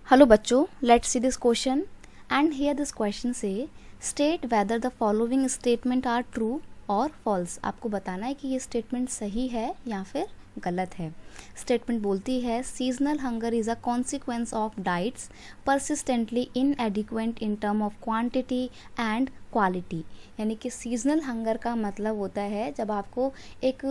Hello बच्चों, let's see this question and here this question से state whether the following statement are true और false. आपको बताना है कि ये स्टेटमेंट सही है या फिर गलत है। स्टेटमेंट बोलती है seasonal hunger is a consequence of diets persistently इनएडिक्वेट in term of quantity and quality. यानी कि सीजनल हंगर का मतलब होता है जब आपको एक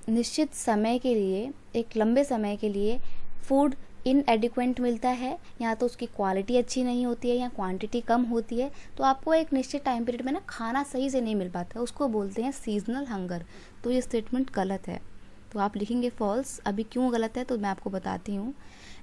निश्चित समय के लिए, एक लंबे समय के लिए फूड इनएडिक्वेट मिलता है, या तो उसकी क्वालिटी अच्छी नहीं होती है या क्वांटिटी कम होती है, तो आपको एक निश्चित टाइम पीरियड में ना खाना सही से नहीं मिल पाता, उसको बोलते हैं सीजनल हंगर। तो ये स्टेटमेंट गलत है, तो आप लिखेंगे फॉल्स। अभी क्यों गलत है तो मैं आपको बताती हूँ।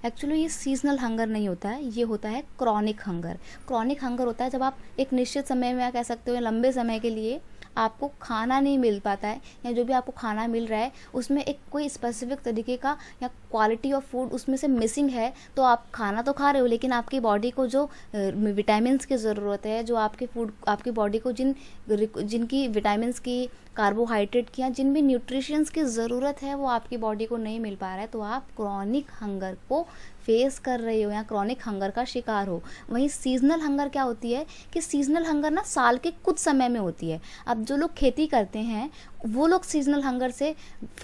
एक्चुअली ये सीजनल हंगर नहीं होता है, ये होता है क्रॉनिक हंगर। क्रॉनिक हंगर होता है जब आप एक निश्चित समय में, कह सकते हो लंबे समय के लिए आपको खाना नहीं मिल पाता है, या जो भी आपको खाना मिल रहा है उसमें एक कोई स्पेसिफिक तरीके का या क्वालिटी ऑफ फूड उसमें से मिसिंग है। तो आप खाना तो खा रहे हो लेकिन आपकी बॉडी को जो विटामिन्स की ज़रूरत है, जो आपकी बॉडी को जिनकी विटामिन्स की, कार्बोहाइड्रेट की, या जिन भी न्यूट्रिशंस की ज़रूरत है वो आपकी बॉडी को नहीं मिल पा रहा है, तो आप क्रॉनिक हंगर को फेस कर रहे हो या क्रॉनिक हंगर का शिकार हो। वहीं सीजनल हंगर क्या होती है कि सीजनल हंगर ना साल के कुछ समय में होती है। अब जो लोग खेती करते हैं वो लोग सीजनल हंगर से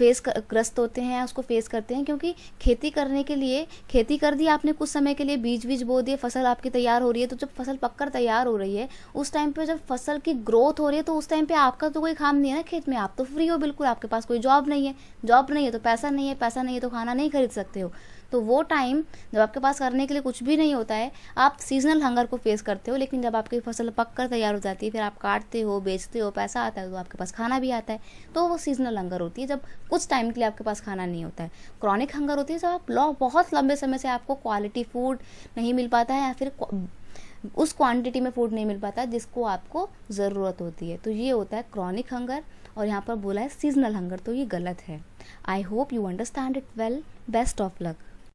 ग्रस्त होते हैं, उसको फेस करते हैं, क्योंकि खेती करने के लिए खेती कर दी आपने, कुछ समय के लिए बीज बो दिए, फसल आपकी तैयार हो रही है, तो जब फसल पककर तैयार हो रही है उस टाइम पे जब फसल की ग्रोथ हो रही है तो उस टाइम पे आपका तो कोई काम नहीं है ना खेत में, आप तो फ्री हो बिल्कुल, आपके पास कोई जॉब नहीं है तो पैसा नहीं है, पैसा नहीं है तो खाना नहीं खरीद सकते हो। तो वो टाइम जब आपके पास करने के लिए कुछ भी नहीं होता है, आप सीजनल हंगर को फेस करते हो। लेकिन जब आपकी फसल पककर तैयार हो जाती है, फिर आप काटते हो, बेचते हो, पैसा आता है, तो आपके पास खाना भी आता है, तो वो सीजनल हंगर होती है जब कुछ टाइम के लिए आपके पास खाना नहीं होता है। क्रॉनिक हंगर होती है जब आप बहुत लंबे समय से आपको क्वालिटी फूड नहीं मिल पाता है, या फिर उस क्वांटिटी में फूड नहीं मिल पाता जिसको आपको ज़रूरत होती है, तो ये होता है क्रॉनिक हंगर। और यहाँ पर बोला है सीजनल हंगर, तो ये गलत है। I hope you understand it well. Best of luck.